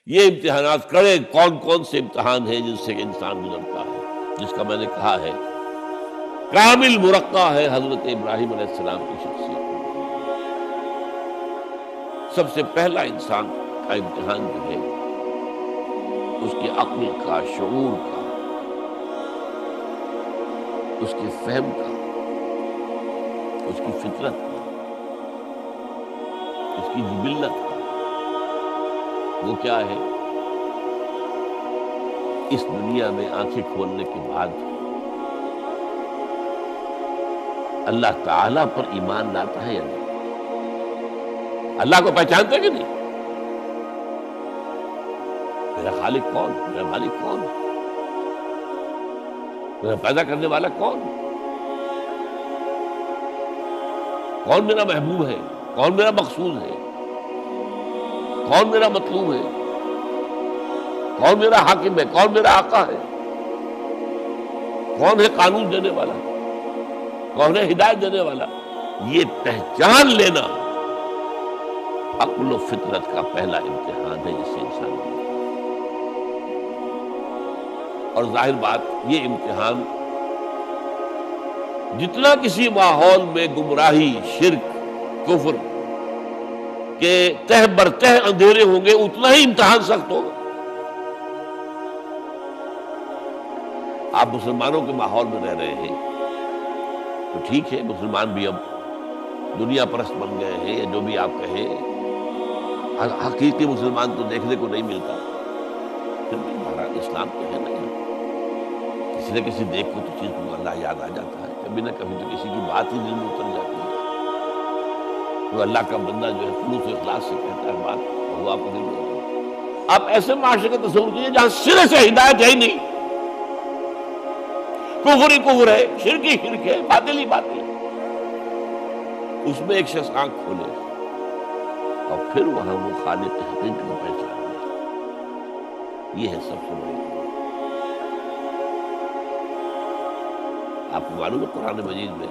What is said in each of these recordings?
یہ امتحانات کڑے کون کون سے امتحان ہیں جن سے انسان گزرتا ہے، جس کا میں نے کہا ہے کامل مرقع ہے حضرت ابراہیم علیہ السلام کی شخصیت۔ سب سے پہلا انسان کا امتحان جو ہے اس کی عقل کا، شعور کا، اس کے فہم کا، اس کی فطرت کا، اس کی جبلت کا، وہ کیا ہے؟ اس دنیا میں آنکھیں کھولنے کے بعد اللہ تعالیٰ پر ایمان لاتا ہے یا نہیں؟ اللہ کو پہچانتے کہ نہیں؟ میرا خالق کون؟ میرا مالک کون؟ میرا پیدا کرنے والا کون؟ کون میرا محبوب ہے؟ کون میرا مقصود ہے؟ کون میرا مطلوب ہے؟ کون میرا حاکم ہے؟ کون میرا آقا ہے؟ کون ہے قانون دینے والا؟ کون ہے ہدایت دینے والا؟ یہ پہچان لینا عقل و فطرت کا پہلا امتحان ہے جس سے انسان کو، اور ظاہر بات یہ امتحان جتنا کسی ماحول میں گمراہی، شرک، کفر کے تہ بر تہ اندھیرے ہوں گے اتنا ہی امتحان سخت ہوگا۔ آپ مسلمانوں کے ماحول میں رہ رہے ہیں تو ٹھیک ہے، مسلمان بھی اب دنیا پرست بن گئے ہیں یا جو بھی آپ کہیں، حقیقی مسلمان تو دیکھنے کو نہیں ملتا، پھر بھی ہمارا اسلام تو ہے نا یہاں، کسی نہ کسی دیکھ کو تو چیز کو اللہ یاد آ جاتا ہے، کبھی نہ کبھی تو کسی کی بات ہی دل میں اتر جاتی ہے، تو اللہ کا بندہ جو ہے خلوص و اخلاص سے کہتا ہے بات، وہ آپ کو دل میں اتر جاتی ہے۔ آپ ایسے معاشرے کا تصور کیجیے جہاں سرے سے ہدایت ہے ہی نہیں، کفر ہی کفر ہے، شرک ہی شرک ہے، باطل ہی باطل ہے، اس میں ایک شخص آنکھ کھولے اور پھر وہاں وہ خالق حقیقی کو پہچان لے، یہ ہے سب سے بڑی بات۔ آپ کو معلوم ہے قرآن مجید میں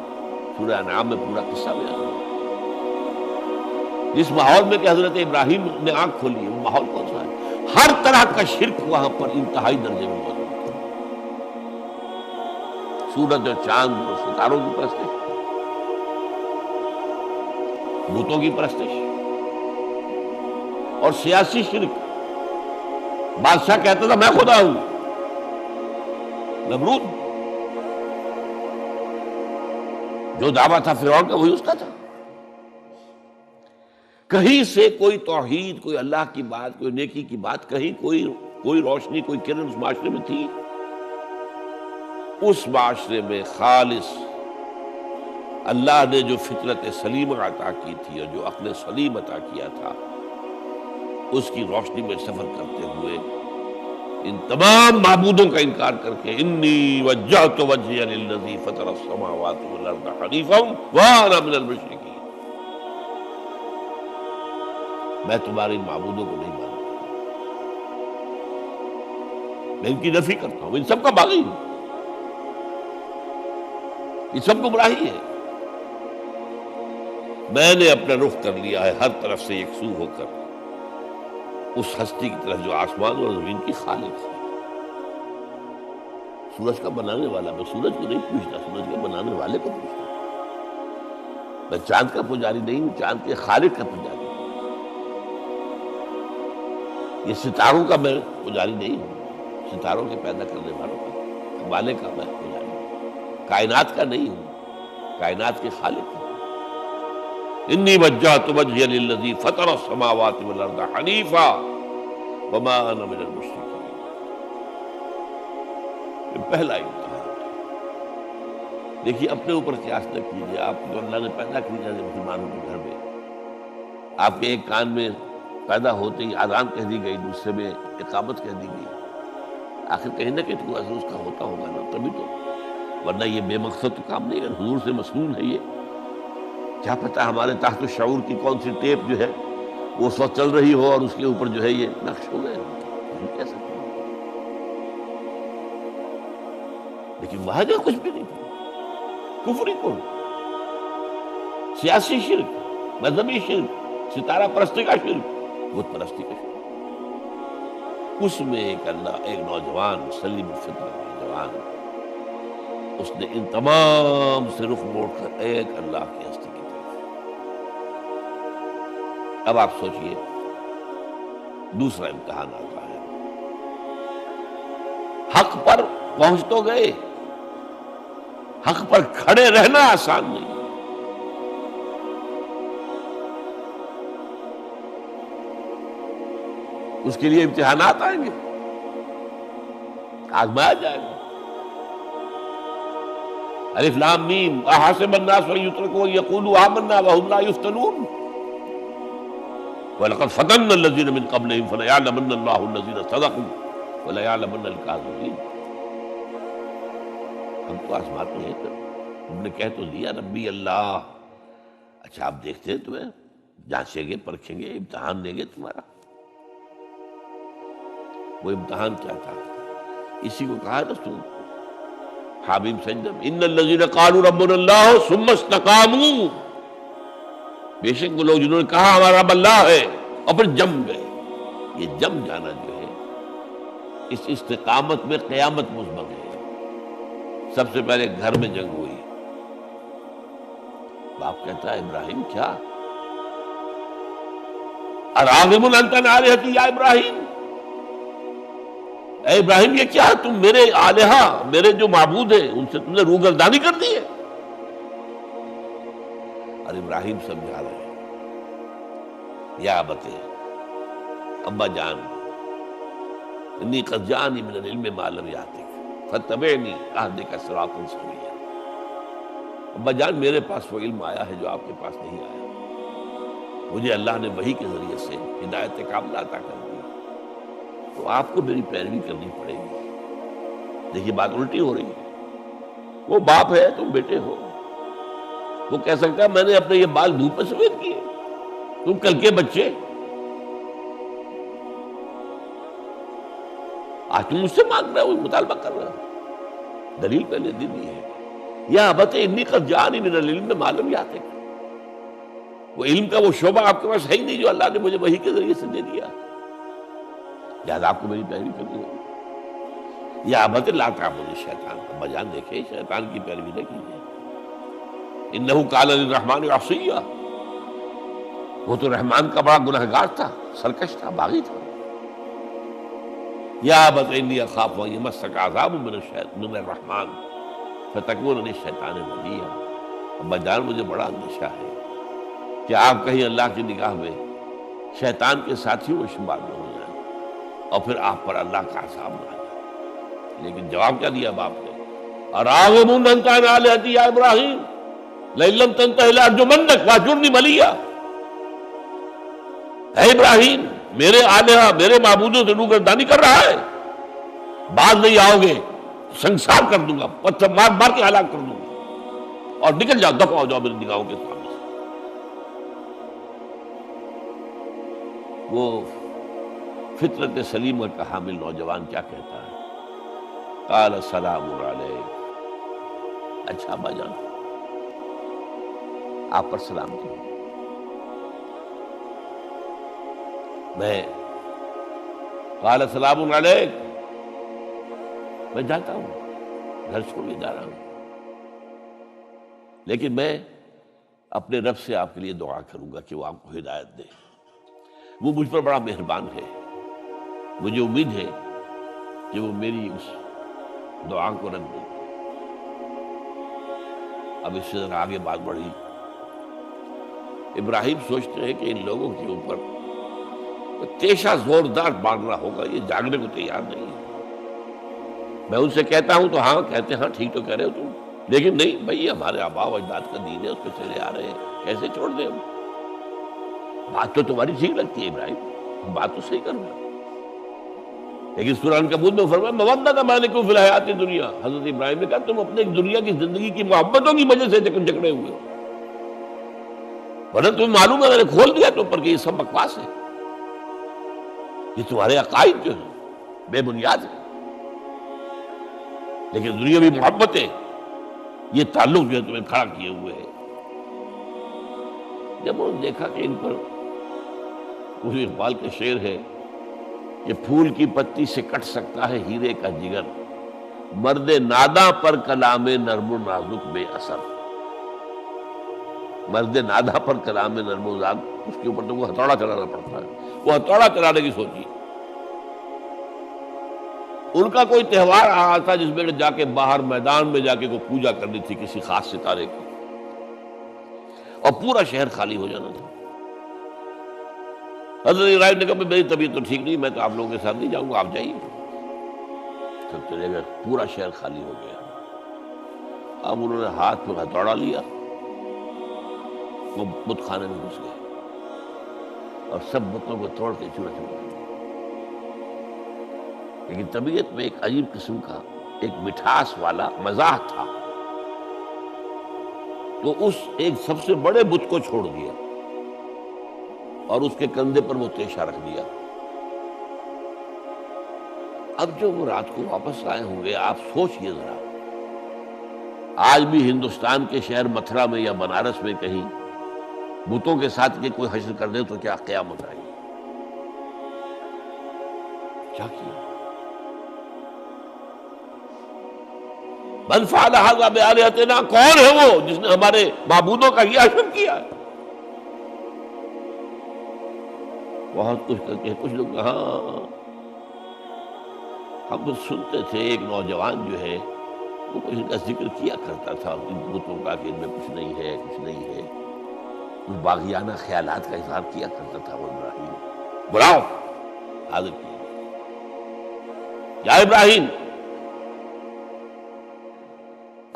سورہ انعام میں پورا قصہ بیان ہے، جس ماحول میں کہ حضرت ابراہیم نے آنکھ کھولی ہے وہ ماحول کون سا ہے؟ ہر طرح کا شرک وہاں پر انتہائی درجے میں موجود ہے، سورج اور چاند اور ستاروں کی پرستش، بتوں کی پرستش، اور سیاسی شرک۔ بادشاہ کہتا تھا میں خدا ہوں، نمرود جو دعویٰ تھا فرعون کا وہی اس کا تھا۔ کہیں سے کوئی توحید، کوئی اللہ کی بات، کوئی نیکی کی بات، کہیں کوئی روشنی، کوئی کرن اس معاشرے میں تھی؟ اس معاشرے میں خالص اللہ نے جو فطرت سلیمہ عطا کی تھی اور جو عقل سلیم عطا کیا تھا، اس کی روشنی میں سفر کرتے ہوئے ان تمام معبودوں کا انکار کر کے انی وجہت وجہی للذی فطر السماوات والارض حنیفا وانا من المشرکین، میں تمہارے ان معبودوں کو نہیں مانتا، میں ان کی نفی کرتا ہوں، ان سب کا باغی ہوں، یہ سب گمراہی ہے، میں نے اپنا رخ کر لیا ہے ہر طرف سے یکسو ہو کر اس ہستی کی طرف جو آسمان اور زمین کی خالق ہے۔ سورج کا بنانے والا، میں سورج کو نہیں پوچھتا، سورج کے بنانے والے کو پوچھتا ہوں۔ میں چاند کا پجاری نہیں ہوں، چاند کے خالق کا پجاری ہوں۔ یہ ستاروں کا میں پجاری نہیں ہوں، ستاروں کے پیدا کرنے والوں کا والے کا میں پجاری ہوں، کائنات کا نہیں ہوں، کائنات کے خالق کا۔ انی وجہت وجہی للذی فطر السماوات والارض حنیفا وما انا من المشرکین۔ یہ پہلا امتحان ہے۔ دیکھیے اپنے اوپر قیاس نہ کیجیے، آپ کو اللہ نے پیدا کیا ہے مسلمانوں کے گھر میں، آپ کے ایک کان میں پیدا ہوتے ہی اذان کہہ دی گئی، دوسرے میں اقامت کہہ دی گئی، آخر کہیں نہ کہیں تو اثر اس کا ہوتا ہوگا نا، تبھی تو، ورنہ یہ بے مقصد تو کام نہیں ہے، حضور سے مسنون ہے یہ۔ کیا پتہ ہمارے تحت الشعور کی کون سی ٹیپ جو ہے وہ اس وقت چل رہی ہو اور اس کے اوپر جو ہے یہ نقش ہو گئے ہو، کہہ سکتے ہیں، لیکن وہاں جو کچھ بھی نہیں، کفری کو، سیاسی شرک، مذہبی شرک، ستارہ پرستی کا شرک، بت پرستی کا شرک، اس میں ایک نوجوان سلیم الفطرت نوجوان، اس نے ان تمام سے رخ موڑ کر ایک اللہ کی ہستی کی طرف۔ اب آپ سوچئے دوسرا امتحان آتا ہے، حق پر پہنچ تو گئے، حق پر کھڑے رہنا آسان نہیں۔ اس کے لیے امتحانات آئیں گے، آزمایا جائے گا۔ الف لام میم احسب الناس ان یترکوا ان یقولوا آمنا وهم لا یفتنون وَلَقَدْ فَتَنَّا الَّذِينَ مِن قَبْلِهِمْ فَلَيَعْلَمَنَّ اللَّهُ الَّذِينَ صَدَقُوا وَلَيَعْلَمَنَّ الْكَاذِبِينَ۔ ہم تو آزماتے ہیں، تم نے کہہ تو دیا ربی اللہ، اچھا آپ دیکھتے ہیں تمہیں جانچیں گے، پرکھیں گے، امتحان لیں گے تمہارا۔ وہ امتحان کیا تھا؟ اسی کو کہا رسول حامیم سجدہ ان الذین قالوا ربنا اللہ ثم استقاموا، بے شک وہ لوگ جنہوں نے کہا ہمارا رب اللہ ہے اور پھر جم گئے۔ یہ جم جانا جو ہے اس استقامت میں قیامت مسبق ہے۔ سب سے پہلے گھر میں جنگ ہوئی، باپ کہتا ہے ابراہیم کیا اراغب انت عن آلہتی یا ابراہیم، اے ابراہیم یہ کیا تم میرے آلہہ، میرے جو معبود ہیں ان سے تم نے روگردانی کر دی ہے۔ اور ابراہیم سمجھا رہے ہیں یا ابت، ابا جان انی قد جاءنی من العلم ما لم یأتک فاتبعنی اہدک صراطا سویا۔ ابا جان میرے پاس وہ علم آیا ہے جو آپ کے پاس نہیں آیا، مجھے اللہ نے وحی کے ذریعے سے ہدایت کاملہ عطا کر دی، تو آپ کو میری پیروی کرنی پڑے گی۔ دیکھیے بات الٹی ہو رہی ہے، وہ باپ ہے تم بیٹے ہو، وہ کہہ سکتا ہے میں نے اپنے یہ بال دھوپ میں سفید کیے، تم کل کے بچے، آج تم مجھ سے مانگ رہے ہو، مطالبہ کر رہے ہو۔ دلیل پہلے دی ہے یا ابت انی قد جاءنی من العلم ما لم یأتک، وہ علم کا وہ شعبہ آپ کے پاس ہے ہی نہیں جو اللہ نے مجھے وحی کے ذریعے سے دے دیا، لہٰذا آپ کو میری پیروی کرنی ہوگی۔ یا ابت لا تعبد الشیطان، ابا جان دیکھے شیطان کی پیروی نہ کیجیے، انہ کان للرحمن عصیا، وہ تو رحمان کا بڑا گنہگار تھا، سرکش تھا، باغی تھا۔ یا ابت انی اخاف ان یمسک عذاب من الرحمن فتکون للشیطان ولیا، ابا جان مجھے بڑا اندیشہ ہے کہ آپ کہیں اللہ کی نگاہ میں شیطان کے ساتھیوں میں شمار نہ ہو جائیں اور پھر آپ پر اللہ کا عذاب نہ آئے۔ لیکن جواب کیا دیا باپ نے؟ اراغب انت عن آلہتی یا ابراہیم لئن لم تنتہ لارجمنک واہجرنی ملیا، اے ابراہیم میرے آلہہ میرے معبودوں سے روگردانی کر رہا ہے، بعد نہیں آؤ گے سنسار کر دوں گا، پتھر مار مار کے ہلاک کر دوں گا، اور نکل جاؤ، دفع ہو جاؤ میری نگاہوں کے سامنے سے۔ وہ فطرت سلیمہ کا حامل نوجوان کیا کہتا ہے؟ قال السلام علیک، اچھا ابا جان آپ پر سلام کی، میں قال السلام علیک، میں جاتا ہوں، گھر چھوڑ کے جا رہا ہوں، لیکن میں اپنے رب سے آپ کے لیے دعا کروں گا کہ وہ آپ کو ہدایت دے، وہ مجھ پر بڑا مہربان ہے، مجھے امید ہے کہ وہ میری اس دعا کو رد دے۔ اب اس سے ذرا آگے بات بڑھی، ابراہیم سوچتے ہیں کہ ان لوگوں کے اوپر تیشہ زوردار مارنا ہوگا، یہ جاگنے کو تیار نہیں ہے۔ میں ان سے کہتا ہوں تو ہاں کہتے ہیں ہاں ٹھیک تو کہہ رہے ہو تم، لیکن نہیں بھائی ہمارے آباء و اجداد کا دین ہے، اس پہ چلے آ رہے ہیں، کیسے چھوڑ دیں ہم؟ بات تو تمہاری ٹھیک لگتی ہے ابراہیم، بات تو صحیح کروں گا، لیکن سورہ عنکبوت میں فرمایا مودۃ بینکم فی الحیاۃ الدنیا، حضرت ابراہیم نے کہا تم اپنے دنیا کی زندگی کی محبتوں کی وجہ سے جکڑے ہوئے ہو، ورنہ تمہیں معلوم ہے میں نے کھول دیا تم پر کہ یہ سب بکواس ہے، یہ تمہارے عقائد جو ہیں بے بنیاد ہیں، لیکن دنیاوی محبتیں یہ تعلق جو ہے تمہیں کھڑا کیے ہوئے ہے۔ جب انہوں نے دیکھا کہ ان پر اردو اقبال کے شعر ہے یہ پھول کی پتی سے کٹ سکتا ہے ہیرے کا جگر، مرد ناداں پر کلام نرم و نازک بے اثر۔ مرد ناداں پر کلام نرم و نازک، اس کے اوپر تو وہ ہتھوڑا چلانا پڑتا ہے، وہ ہتھوڑا چلانے کی سوچی۔ ان کا کوئی تہوار آ رہا تھا جس میں جا کے باہر میدان میں جا کے کوئی پوجا کرنی تھی کسی خاص ستارے کی، اور پورا شہر خالی ہو جانا تھا۔ حضرت ابراہیم نے کہا میری طبیعت تو ٹھیک نہیں، میں تو آپ لوگوں کے ساتھ نہیں جاؤں گا، آپ جائیے۔ سب چلے گئے، پورا شہر خالی ہو گیا۔ اب انہوں نے ہاتھ میں ہتھوڑا لیا، وہ بت خانے میں گھس گئے اور سب بتوں کو توڑ کے چورا چورا کر دیا۔ لیکن طبیعت میں ایک عجیب قسم کا ایک مٹھاس والا مزاح تھا، تو اس ایک سب سے بڑے بت کو چھوڑ دیا اور اس کے کندھے پر وہ تیشہ رکھ دیا۔ اب جو وہ رات کو واپس آئے ہوں گے، آپ سوچئے ذرا، آج بھی ہندوستان کے شہر متھرا میں یا بنارس میں کہیں بتوں کے ساتھ کے کوئی حشر کر دے تو کیا قیامت آئے گی؟ کیا کیا؟ من فعل ھذا بآلہتنا، کون ہے وہ جس نے ہمارے معبودوں کا یہ حشر کیا ہے؟ بہت کچھ کر کے کچھ لوگ، ہاں ہم تو سنتے تھے ایک نوجوان جو ہے وہ کچھ ان کا ذکر کیا کرتا تھا ان بتوں کا کہ ان میں کچھ نہیں ہے، کچھ نہیں ہے، کچھ باغیانہ خیالات کا اظہار کیا کرتا تھا وہ ابراہیم۔ بلاؤ، حاضر کیا، یا ابراہیم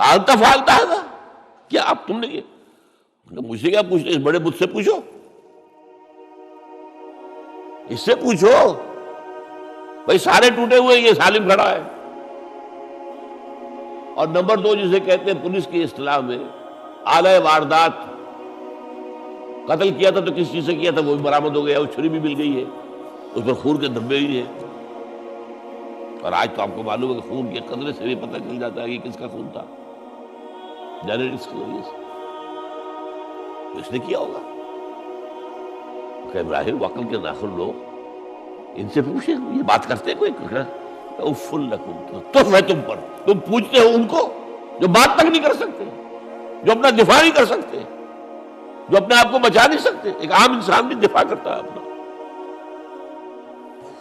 انت فعلت ھذا، کیا اب تم نے یہ؟ مجھ سے کیا پوچھتے، اس بڑے بت سے پوچھو، اس سے پوچھو، بھائی سارے ٹوٹے ہوئے، یہ سالم کھڑا ہے۔ اور نمبر 2 جسے کہتے ہیں پولیس کی اصطلاح میں آلہ واردات، قتل کیا تھا تو کس چیز سے کیا تھا وہ بھی برآمد ہو گیا، وہ چھری بھی مل گئی ہے، اس پر خون کے دھبے بھی ہیں، اور آج تو آپ کو معلوم ہے کہ خون کے قطرے سے بھی پتہ چل جاتا ہے کہ کس کا خون تھا، جینیٹکس کی وجہ سے، تو اس نے کیا ہوگا۔ کہ ابراہیم عقل کے ناخن لوگ ان سے پوچھیں، یہ بات کرتے کوئی؟ اف لکم، تف ہے تم پر، تم پوچھتے ہو ان کو جو بات تک نہیں کر سکتے، جو اپنا دفاع نہیں کر سکتے، جو اپنے آپ کو بچا نہیں سکتے۔ ایک عام انسان بھی دفاع کرتا ہے اپنا۔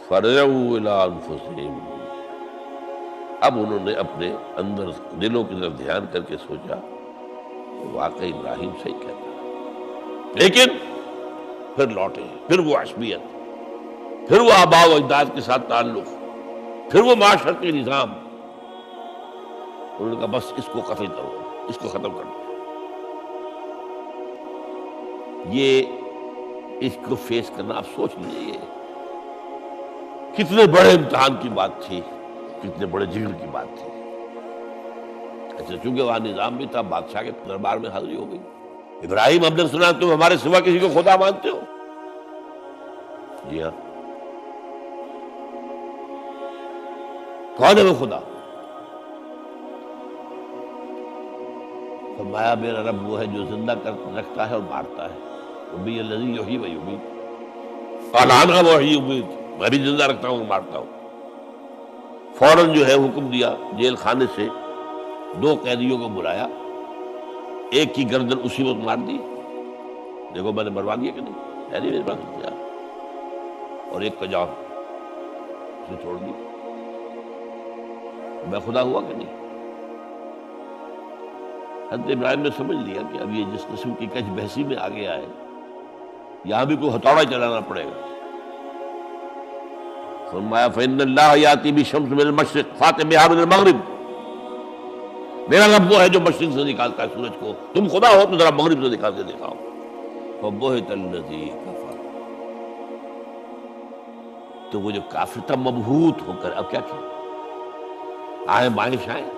فرجعوا الی انفسہم، اب انہوں نے اپنے اندر دلوں کی طرف دھیان کر کے سوچا کہ واقعی ابراہیم صحیح کہتا ہے، لیکن پھر لوٹے، پھر وہ عصبیت، پھر وہ آباء و اجداد کے ساتھ تعلق، پھر وہ معاشرتی نظام۔ انہوں نے کہا بس اس کو قتل کرو، اس کو ختم کر دو۔ یہ اس کو فیس کرنا، آپ سوچ لیجیے یہ کتنے بڑے امتحان کی بات تھی، کتنے بڑے جگر کی بات تھی۔ اچھا چونکہ وہاں نظام بھی تھا، بادشاہ کے دربار میں حاضری ہو گئی۔ ابراہیم ہم نے سنا تم ہمارے سوا کسی کو خدا مانتے ہو؟ جی ہاں، کون ہے وہ خدا؟ فرمایا میرا رب وہ ہے جو زندہ رکھتا ہے اور مارتا ہے، ربی الذی یحیی و یمیت، قال انا احیی و امیت، میں بھی زندہ رکھتا ہوں اور مارتا ہوں۔ فوراً جو ہے حکم دیا، جیل خانے سے 2 قیدیوں کو بلایا، ایک کی گردن اسی وقت مار دی، دیکھو میں نے مروا دیا کہ نہیں، ہے نہیں میرے پاس ہتھیار، اور ایک کا جان اسے چھوڑ دی۔ میں خدا ہوا کہ نہیں؟ حضرت ابراہیم نے سمجھ لیا کہ اب یہ جس قسم کی کج بحثی میں آ گیا ہے، یہاں بھی کوئی ہتھوڑا چلانا پڑے گا۔ فرمایا فإن اللہ یاتی بالشمس من المشرق فأت بہا من المغرب، میرا رب وہ ہے جو مشرق سے نکالتا ہے سورج کو، تم خدا ہو تو ذرا مغرب سے نکال کے دکھاؤ۔ فبہت الذی کفر، تو وہ جو کافر تھا مبہوت ہو کر اب کیا کیا، آئیں بائیں شائیں،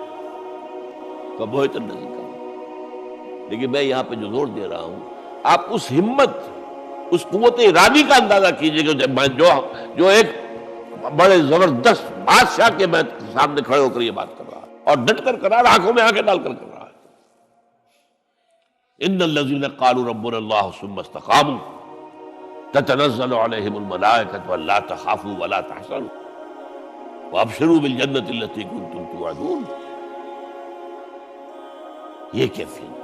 فبہت الذی کفر۔ لیکن میں یہاں پہ جو زور دے رہا ہوں، آپ اس ہمت، اس قوت ارادی کا اندازہ کیجئے کہ جو ایک بڑے زبردست بادشاہ کے میں سامنے کھڑے ہو کر یہ بات کر رہا ہے، اور ڈٹ کر کر رہا ہے، آنکھوں میں آنکھیں ڈال کر رہا ہے۔ ان الذین قالوا ربنا اللہ ثم استقاموا، تتنزل علیہم الملائکۃ الا تخافوا ولا تحزنوا وابشروا بالجنۃ التی کنتم توعدون. یہ کیفیت.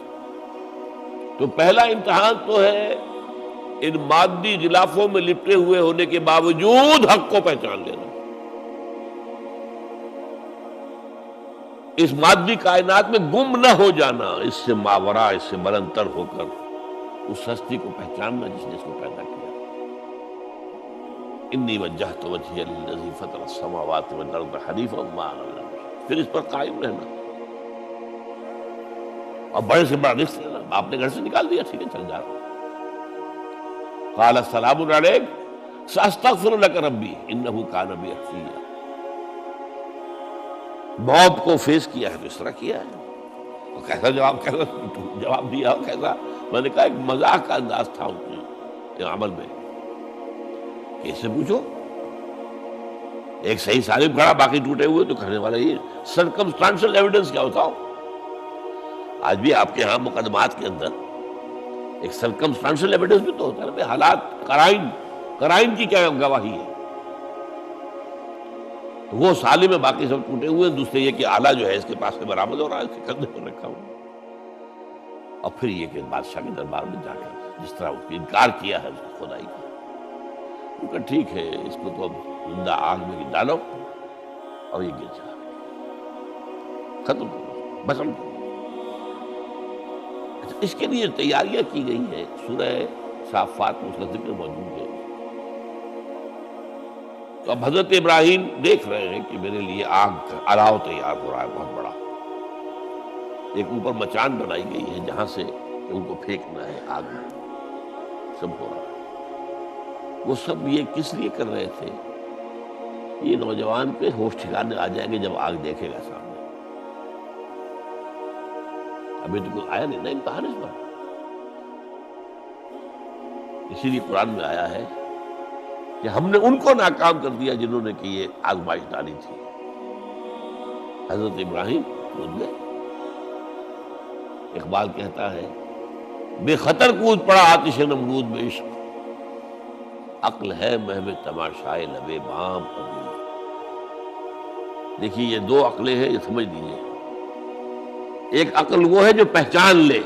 تو پہلا امتحان تو ہے ان مادی غلافوں میں لپٹے ہوئے ہونے کے باوجود حق کو پہچان لینا. اس مادی کائنات میں گم نہ ہو جانا، اس سے ماورا، اس سے بلندر ہو کر اس ہستی کو پہچاننا جس نے اس کو پیدا کیا. انی وجہت وجہی للذی فطر السماوات والارض حنیفا وما انا من المشرکین. پھر اس پر قائم رہنا اور بڑے سے بڑا رزق لینا. آپ نے گھر سے نکال دیا، ٹھیک ہے چل جا رہا. قال السلام علیک ساستغفر لک ربی انہ کان بی حفیظا. موت کو فیس کیا ہے تو اس طرح کیا ہے. اور کیسا جواب دیا، کیسا. میں نے کہا ایک مذاق کا انداز تھا ان کے عمل میں. کیسے پوچھو، ایک صحیح سالم کھڑا باقی ٹوٹے ہوئے، تو کہنے والا یہ سرکمسٹانشل ایویڈنس کیا ہوتا ہو. آج بھی آپ کے ہاں مقدمات کے اندر ایک سرکمسٹانشل ایویڈنس بھی تو ہوتا ہے نا. حالات، قرائن کی کیا گواہی ہے. تو وہ سالم میں باقی سب ٹوٹے ہوئے. دوسرے یہ کہ آلہ جو ہے اس کے پاس سے برآمد ہو رہا ہے، اس کے کندھے پر رکھا ہوا. اور پھر یہ کہ بادشاہ کے دربار میں جا کر جس طرح اس نے انکار کیا ہے اس کی خدائی کا، ان کا ٹھیک ہے اس کو تو اب زندہ آگ میں ڈالو اور یہ گر جا، ختم کرو، بسم کرو. اس کے لیے تیاریاں کی گئی ہیں. سورہ صافات میں اس کا ذکر موجود ہے. تو اب حضرت ابراہیم دیکھ رہے ہیں کہ میرے لیے آگ کا الاؤ تیار ہو رہا ہے بہت بڑا. ایک اوپر مچان بنائی گئی ہے جہاں سے ان کو پھینکنا ہے آگ میں. سب ہو رہا ہے. وہ سب یہ کس لیے کر رہے تھے؟ یہ نوجوان کے ہوش ٹھکانے آ جائیں گے جب آگ دیکھے گا سامنے. ابھی تو کوئی آیا نہیں نا امتحان اس پر. اسی لیے قرآن میں آیا ہے کہ ہم نے ان کو ناکام کر دیا جنہوں نے کہ یہ آزمائش ڈالی تھی. حضرت ابراہیم کود گئے. اقبال کہتا ہے بے خطر کود پڑا آتش نمرود میں عشق، عقل ہے محو تماشائے لبے بام ابھی. دیکھیے یہ دو عقلیں ہیں، یہ سمجھ لیجیے. ایک عقل وہ ہے جو پہچان لے،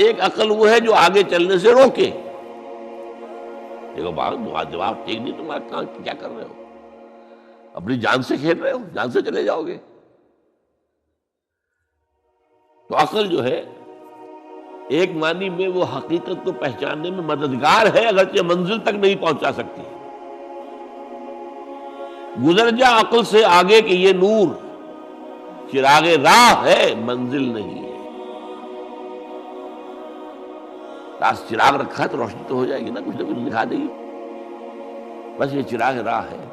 ایک عقل وہ ہے جو آگے چلنے سے روکے. دیکھو جواب ٹھیک نہیں، تمہارا کیا کر رہے ہو؟ اپنی جان سے کھیل رہے ہو، جان سے چلے جاؤ گے. تو عقل جو ہے ایک معنی میں وہ حقیقت کو پہچاننے میں مددگار ہے، اگرچہ منزل تک نہیں پہنچا سکتی. گزر جا عقل سے آگے کہ یہ نور چراغ راہ ہے، منزل نہیں ہے. پاس چراغ رکھا تو روشنی تو ہو جائے گی نا، کچھ نہ کچھ دکھا دے گی. بس یہ چراغ راہ ہے،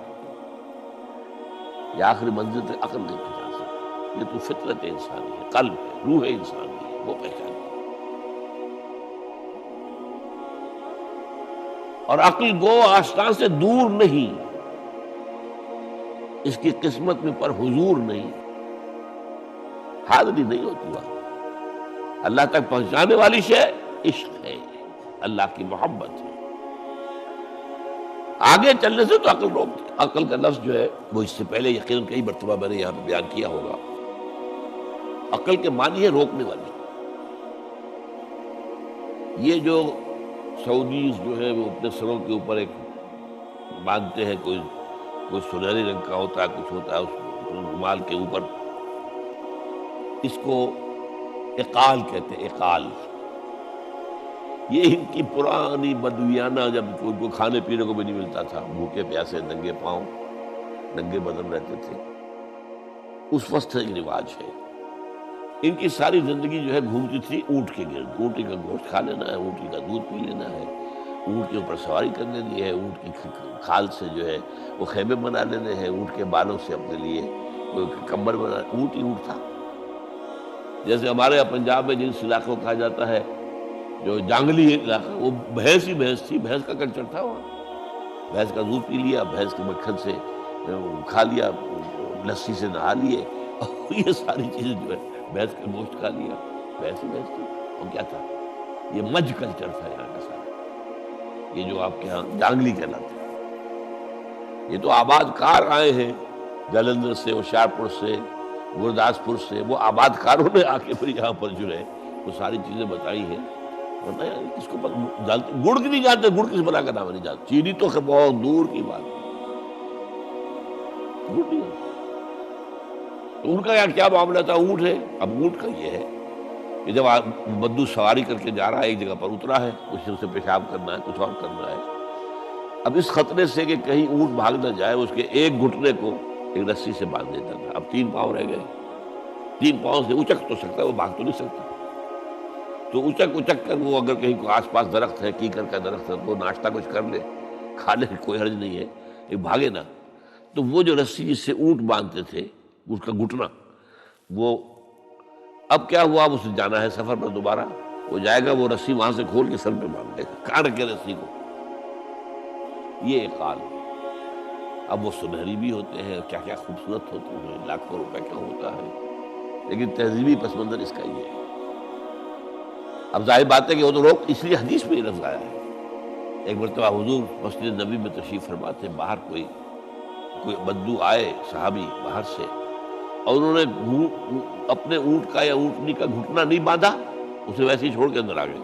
یہ آخری منزل تک عقل نہیں پہنچا سکتی. یہ تو فطرت انسانی ہے، قلب ہے، روح انسانی ہے، وہ پہچان. اور عقل گو آستان سے دور نہیں، اس کی قسمت میں پر حضور نہیں، حاضری نہیں ہوتی وہاں. اللہ تک پہنچانے والی شے عشق ہے، اللہ کی محبت ہے. آگے چلنے سے تو عقل روکتی. عقل کا لفظ جو ہے وہ اس سے پہلے یقیناً کئی مرتبہ میں نے یہاں پہ بیان کیا ہوگا. عقل کے معنی ہے روکنے والی. یہ جو سعودیز جو ہے وہ اپنے سروں کے اوپر ایک باندھتے ہیں، کوئی سنہری رنگ کا ہوتا ہے، کچھ ہوتا ہے اس رومال کے اوپر، اس کو اقال کہتے ہیں. اقال یہ ان کی پرانی بدویانہ، جب ان کو کھانے پینے کو بھی نہیں ملتا تھا، بھوکے پیاسے ننگے پاؤں ننگے بدن رہتے تھے، اس وقت سے یہ رواج ہے. ان کی ساری زندگی جو ہے گھومتی تھی اونٹ کے گرد. اونٹی کا گوشت کھا لینا ہے، اونٹی کا دودھ پی لینا ہے، اونٹ کے اوپر سواری کر لینی ہے، اونٹ کی کھال سے جو ہے وہ خیمے بنا لینے ہیں، اونٹ کے بالوں سے اپنے لیے کوئی کمبل بنا. اونٹ ہی اونٹ تھا. جیسے ہمارے یہاں پنجاب میں جن علاقوں کو کہا جاتا ہے جو جانگلی علاقہ، وہ بھینس ہی بھینس تھی، بھینس کا کلچر تھا وہاں. بھینس کا دودھ پی لیا، بھینس کے مکھن سے کھا لیا، لسی سے نہا لیے، اور یہ ساری چیزیں جو ہے بھینس کا گوشت کھا لیا. بھینس ہی بھینس تھی. اور کیا تھا؟ یہ مج کلچر تھا یہاں کا سارا، یہ جو آپ کے یہاں جانگلی کہلاتے ہیں، یہ تو آباد کار آئے ہیں جلندھر سے، ہوشیارپور سے، گرداسپور سے، وہ آباد کاروں نے آ کے پھر یہاں پر جو ہے وہ ساری چیزیں بتائی ہیں۔ ورنہ یار کس کو جانتے، گڑ کی نہیں جانتے، گڑ کس بلا کا نام نہیں جانتے، چینی تو خیر بہت دور کی بات ہے، گڑ نہیں جانتے۔ تو ان کا یار کیا معاملہ تھا، اونٹ ہے۔ اب اونٹ کا یہ ہے کہ جب بدو سواری کر کے جا رہا ہے، ایک جگہ پر اترا ہے، اسے اسے پیشاب کرنا ہے، کچھ اور کرنا ہے، اب اس خطرے سے کہ کہیں اونٹ بھاگ نہ جائے، اس کے ایک گھٹنے کو ایک رسی سے باندھ دیتا تھا۔ اب 3 پاؤں رہ گئے، 3 پاؤں سے اچک تو سکتا ہے، وہ بھاگ تو نہیں سکتا، تو اچک کر وہ اگر کہیں آس پاس درخت ہے، کیکر کا درخت ہے، تو ناشتہ کچھ کر لے، کھا لے، کوئی حرج نہیں ہے، ایک بھاگے نا۔ تو وہ جو رسی جس سے اونٹ باندھتے تھے، اس کا گھٹنا، وہ اب کیا ہوا، اب اسے جانا ہے سفر پر دوبارہ، وہ جائے گا، وہ رسی وہاں سے کھول کے سر پہ باندھ دے گا، کاٹ کے رسی کو۔ یہ ایک حال ہے۔ اب وہ سنہری بھی ہوتے ہیں، کیا کیا خوبصورت ہوتے ہیں، لاکھوں روپے کا ہوتا ہے، لیکن تہذیبی پس منظر اس کا یہ ہے۔ اب ظاہر بات ہے کہ وہ تو روک، اس لیے حدیث میں یہ لفظ آیا ہے۔ ایک مرتبہ حضور مسجد نبی میں تشریف فرما تھے، باہر کوئی بدو آئے صحابی باہر سے، اور انہوں نے اپنے اونٹ کا یا اونٹنی کا گھٹنا نہیں باندھا، اسے ویسے ہی چھوڑ کے اندر آ گئے۔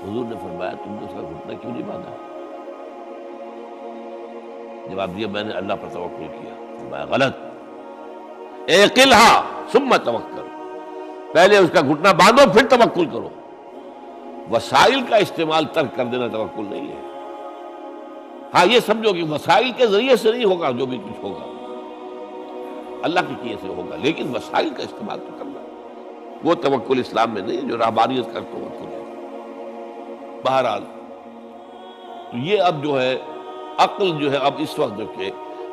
حضور نے فرمایا تم نے اس کا گھٹنا کیوں نہیں باندھا؟ جواب دیا میں نے اللہ پر توکل کیا۔ فرمایا غلط، اعقلھا ثم توکل، پہلے اس کا گھٹنا باندھو پھر توکل کرو۔ وسائل کا استعمال ترک کر دینا توکل نہیں ہے۔ ہاں یہ سمجھو کہ وسائل کے ذریعے سے نہیں ہوگا، جو بھی کچھ ہوگا اللہ کی کیے سے ہوگا، لیکن وسائل کا استعمال تو کرنا، وہ توکل اسلام میں نہیں ہے جو رہبانیت کا توکل ہے۔ بہرحال تو یہ اب جو ہے عقل جو ہے، اب اس وقت جو کہ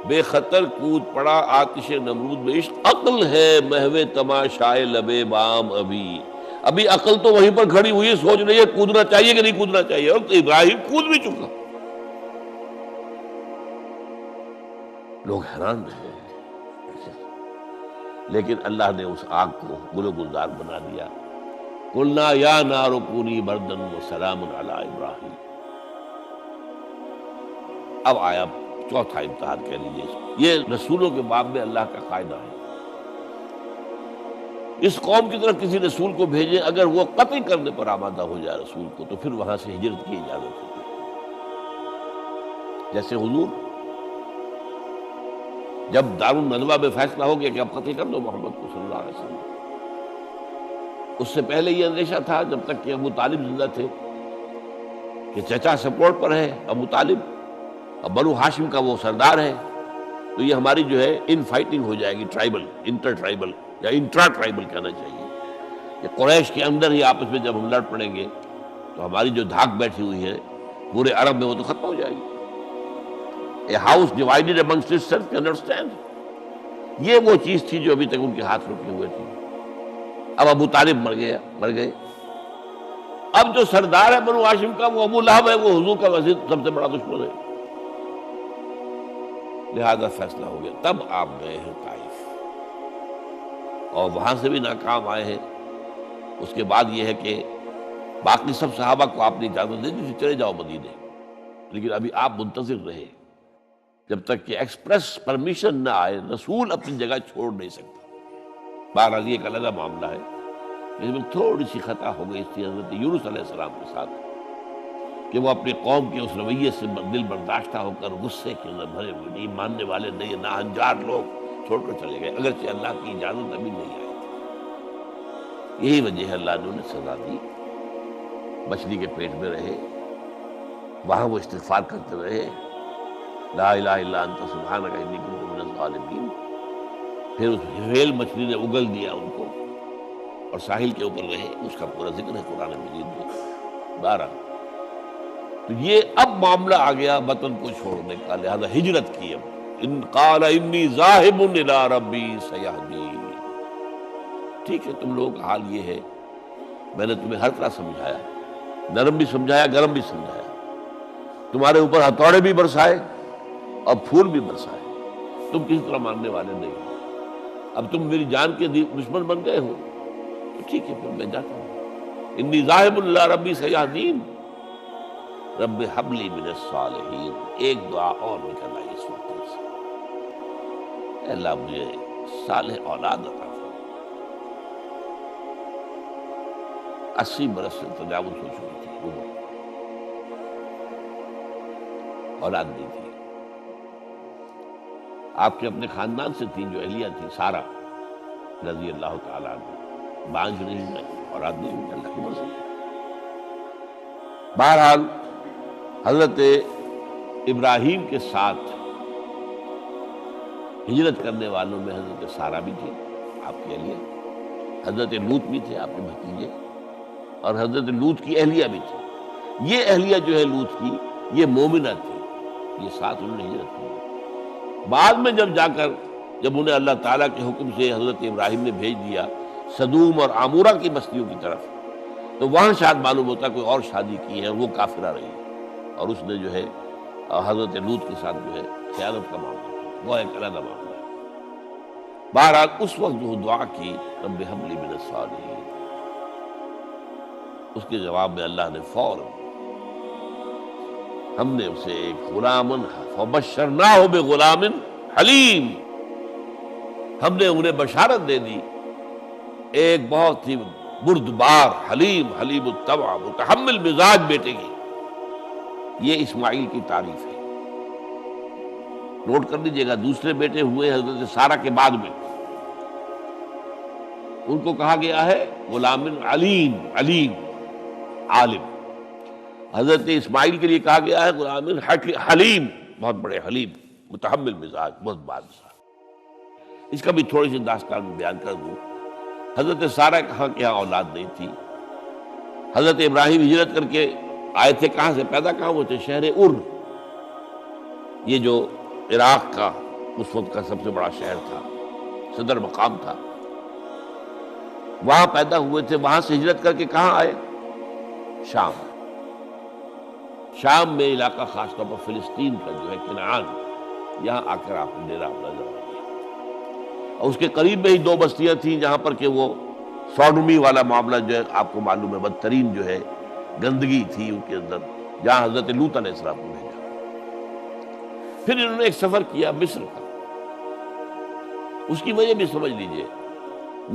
بے خطر کود پڑا آتش نمرود میں عشق، عقل ہے محو تماشائے لبے بام، ابھی عقل تو وہیں پر کھڑی ہوئی ہے، سوچ رہی ہے کودنا چاہیے کہ نہیں کودنا چاہیے، اور تو ابراہیم کود بھی چکا۔ لوگ حیران رہے، لیکن اللہ نے اس آگ کو گل و گلزار بنا دیا۔ قلنا یا نار کونی بردن وسلام علی ابراہیم۔ اب آیا چوتھا امتحان کہہ لیجیے، یہ رسولوں کے باب میں اللہ کا قاعدہ ہے۔ اس قوم کی طرف کسی رسول کو بھیجیں، اگر وہ قتل کرنے پر آمادہ ہو جائے رسول کو، تو پھر وہاں سے ہجرت کی اجازت ہوتی ہے۔ جیسے حضور جب دارالندوہ میں فیصلہ ہو گیا کہ اب قتل کر دو محمد کو صلی اللہ علیہ وسلم، اس سے پہلے یہ اندیشہ تھا جب تک کہ ابو طالب زندہ تھے کہ چچا سپورٹ پر ہے ابو طالب، اب بنو ہاشم کا وہ سردار ہے، تو یہ ہماری جو ہے ان فائٹنگ ہو جائے گی، ٹرائبل، انٹر ٹرائبل یا انٹرا ٹرائبل کہنا چاہیے، کہ قریش کے اندر ہی آپس میں جب ہم لڑ پڑیں گے تو ہماری جو دھاک بیٹھی ہوئی ہے پورے عرب میں وہ تو ختم ہو جائے گی۔ A house divided amongst itself can understand۔ یہ وہ چیز تھی جو ابھی تک ان کے ہاتھ رکے ہوئے تھی۔ اب ابو طالب مر گئے، اب جو سردار ہے بنو ہاشم کا وہ ابو لہب ہے، وہ حضور کا وزیر سب سے بڑا دشمن ہے، لہذا فیصلہ ہو گیا۔ تب آپ گئے ہیں طائف، اور وہاں سے بھی ناکام آئے ہیں۔ اس کے بعد یہ ہے کہ باقی سب صحابہ کو آپ نے اجازت دے دی چلے جاؤ مدینے، لیکن ابھی آپ منتظر رہے جب تک کہ ایکسپریس پرمیشن نہ آئے، رسول اپنی جگہ چھوڑ نہیں سکتا۔ بہرحال یہ ایک علیحدہ معاملہ ہے، اس میں تھوڑی سی خطا ہو گئی تھی حضرت یونس علیہ السلام کے ساتھ، کہ وہ اپنی قوم کے اس رویے سے دل برداشتہ ہو کر غصے کے اندر بھرے ہوئے، نہیں ماننے والے نہیں، ناہنجار لوگ چھوڑ کر چلے گئے، اگرچہ اللہ کی اجازت ابھی نہیں آئی تھی۔ یہی وجہ ہے اللہ نے انہیں سزا دی، مچھلی کے پیٹ میں رہے، وہاں وہ استغفار کرتے رہے، لا الہ الا انت سبحانک انی کنت من الظالمین۔ پھر اس ویل مچھلی نے اگل دیا ان کو، اور ساحل کے اوپر رہے، اس کا پورا ذکر ہے قرآن مجید میں 12۔ تو یہ اب معاملہ آ گیا وطن کو چھوڑنے کا، لہذا ہجرت کی۔ اب ان قال انی ذاہب الی ربی سیہدین، ٹھیک ہے تم لوگوں کا حال یہ ہے، میں نے تمہیں ہر طرح سمجھایا، نرم بھی سمجھایا، گرم بھی سمجھایا، تمہارے اوپر ہتھوڑے بھی برسائے اور پھول بھی برسائے، تم کسی طرح ماننے والے نہیں ہو، اب تم میری جان کے دشمن بن گئے ہو، تو ٹھیک ہے پھر میں جاتا ہوں۔ انی ذاہب الی ربی سیہدین، رب ہب لی من الصالحین۔ ایک دعا اور نکل آئی اس وقت سے، اے اللہ مجھے صالح اولاد عطا فرما۔ 80 برس سے تجاوز ہو چکی تھی عمر، اولاد نہیں تھی۔ آپ کے اپنے خاندان سے تھی جو اہلیہ تھی سارہ رضی اللہ تعالیٰ عنہ، بانجھ نہیں ہے، اولاد نہیں ہوئی، اللہ کی مرضی۔ بہرحال حضرت ابراہیم کے ساتھ ہجرت کرنے والوں میں حضرت سارہ بھی تھی آپ کی اہلیہ، حضرت لوط بھی تھے آپ کے بھتیجے، اور حضرت لوط کی اہلیہ بھی تھی۔ یہ اہلیہ جو ہے لوط کی، یہ مومنہ تھی، یہ ساتھ انہوں نے ہجرت کی۔ بعد میں جب انہیں اللہ تعالیٰ کے حکم سے حضرت ابراہیم نے بھیج دیا سدوم اور عامورہ کی بستیوں کی طرف، تو وہاں شاید معلوم ہوتا کوئی اور شادی کی ہے، وہ کافرہ رہی، اور اس نے جو ہے حضرت لوط کے ساتھ جو ہے خیانت کا معاملہ کیا، وہ ایک علیحدہ معاملہ ہے۔ بہرحال اس وقت جو دعا کی رب ہب لی من الصالحین، اس کے جواب میں اللہ نے فوراً ہم نے اسے ایک غلام فبشرناہ بغلام حلیم، ہم نے انہیں بشارت دے دی ایک بہت ہی بردبار، حلیم الطبع، متحمل مزاج بیٹے کی۔ یہ اسماعیل کی تعریف ہے، نوٹ کر لیجیے گا۔ دوسرے بیٹے ہوئے حضرت سارہ کے بعد میں، ان کو کہا گیا ہے غلام علیم، عالم۔ حضرت اسماعیل کے لیے کہا گیا ہے غلام حلیم، بہت بڑے حلیم، متحمل مزاج، بہت بادشاہ۔ اس کا بھی تھوڑی سی داستان بیان کر دوں۔ حضرت سارہ کہاں کے یہاں اولاد نہیں تھی۔ حضرت ابراہیم ہجرت کر کے آئے تھے، کہاں سے پیدا کہاں ہوئے تھے؟ شہر ار، یہ جو عراق کا اس وقت کا سب سے بڑا شہر تھا، صدر مقام تھا، وہاں پیدا ہوئے تھے۔ وہاں سے ہجرت کر کے کہاں آئے؟ شام میں علاقہ، خاص طور پر فلسطین کا جو ہے کنعان، یہاں آ کر آپ نے ڈیرا اپنا جما دیا۔ اور اس کے قریب میں ہی 2 بستیاں تھیں جہاں پر کہ وہ سوڈومی والا معاملہ جو ہے آپ کو معلوم ہے، بدترین جو ہے گندگی تھی ان کے اندر، جہاں حضرت لوط علیہ السلام کو بھیجا۔ پھر انہوں نے ایک سفر کیا مصر کا، اس کی وجہ بھی سمجھ لیجئے۔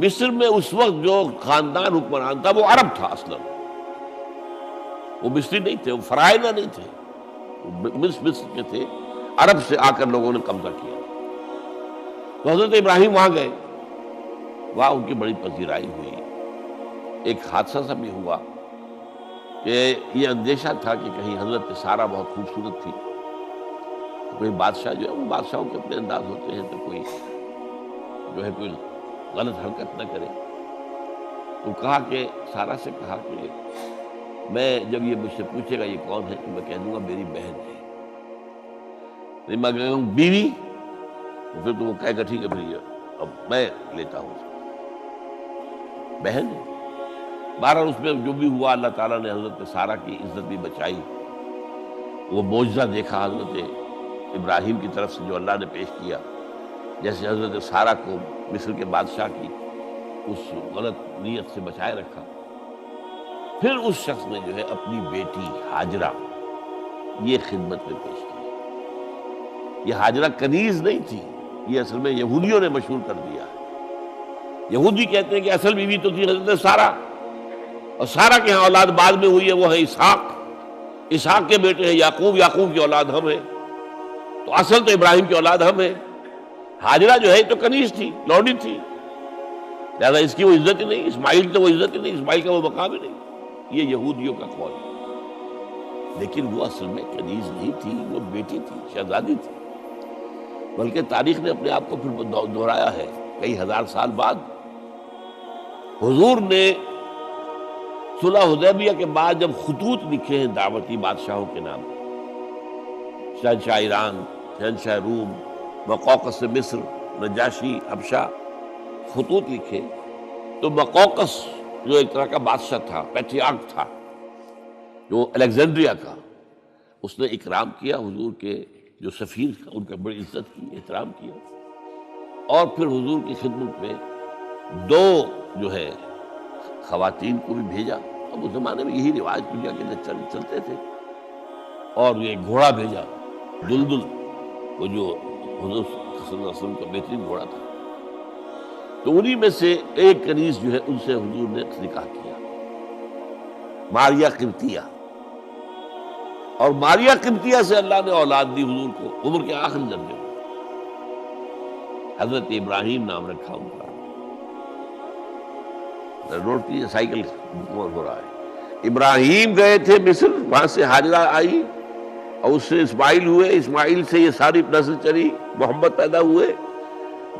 مصر میں اس وقت جو خاندان حکمران تھا وہ عرب تھا اصلا، وہ مصری نہیں تھے، وہ فرائضہ نہیں تھے، مصر کے تھے، عرب سے آ کر لوگوں نے قبضہ کیا۔ تو حضرت ابراہیم وہاں گئے، وہاں ان کی بڑی پذیرائی ہوئی۔ ایک حادثہ سا بھی ہوا کہ یہ اندیشہ تھا کہ کہیں حضرت سارہ بہت خوبصورت تھی، کوئی بادشاہ جو ہے، وہ بادشاہوں کے اپنے انداز ہوتے ہیں، تو کوئی جو ہے کوئی غلط حرکت نہ کرے۔ تو کہا کہ سارہ سے کہا کہ میں جب یہ مجھ سے پوچھے گا یہ کون ہے تو میں کہہ دوں گا میری بہن ہے، نہیں میں کہوں بیوی تو پھر تو وہ کہے گا ٹھیک ہے بھائی اب میں لیتا ہوں، بہن ہے۔ بہرحال اس میں جو بھی ہوا، اللہ تعالیٰ نے حضرت سارہ کی عزت بھی بچائی۔ وہ معجزہ دیکھا حضرت ابراہیم کی طرف سے جو اللہ نے پیش کیا، جیسے حضرت سارہ کو مصر کے بادشاہ کی اس غلط نیت سے بچائے رکھا۔ پھر اس شخص نے جو ہے اپنی بیٹی ہاجرہ یہ خدمت میں پیش کی۔ یہ ہاجرہ کنیز نہیں تھی، یہ اصل میں یہودیوں نے مشہور کر دیا۔ یہودی کہتے ہیں کہ اصل بیوی تو تھی حضرت سارہ، اور سارہ کے ہاں اولاد بعد میں ہوئی ہے، وہ ہے اسحاق کے بیٹے ہیں یعقوب کی اولاد ہم ہیں، تو اصل تو ابراہیم کی اولاد ہم ہیں۔ ہاجرہ جو ہے تو کنیز تھی، لوڈی تھی، لہذا اس کی وہ عزت ہی نہیں، اسماعیل تو وہ عزت ہی نہیں، اسماعیل کا وہ مقام ہی نہیں۔ یہ یہودیوں کا قول ہے، لیکن وہ اصل میں کنیز نہیں تھی، وہ بیٹی تھی، شہزادی تھی۔ بلکہ تاریخ نے اپنے آپ کو پھر دہرایا ہے کئی ہزار سال بعد۔ حضور نے صلح حدیبیہ کے بعد جب خطوط لکھے ہیں دعوتی بادشاہوں کے نام، شہنشاہ ایران، شہنشاہ روم، مقوقس مصر، نجاشی حبشہ، خطوط لکھے، تو مقوقس جو ایک طرح کا بادشاہ تھا، پیٹریارک تھا، جو الیگزینڈریا کا، اس نے اکرام کیا حضور کے جو سفیر تھا، ان کا بڑی عزت کی، احترام کیا، اور پھر حضور کی خدمت میں 2 جو ہے خواتین کو بھی بھیجا، اب اس زمانے میں یہی رواج دنیا کے اندر چلتے تھے. اور یہ گھوڑا بھیجا دلدل، وہ جو حضور صلی اللہ علیہ وسلم کا بہترین گھوڑا تھا. تو انہی میں سے ایک کنیز جو ہے ان سے حضور نے نکاح کیا، ماریہ قبطیہ. اور ماریہ قبطیہ سے اللہ نے اولاد دی حضور کو عمر کے آخری درجے میں. حضرت ابراہیم نام رکھا ان کا. روڈ کی سائیکل ہو رہا ہے. ابراہیم گئے تھے مصر، وہاں سے ہاجرہ آئی اور اس سے اسماعیل ہوئے، اسماعیل سے یہ ساری نسل چلی، محمد پیدا ہوئے.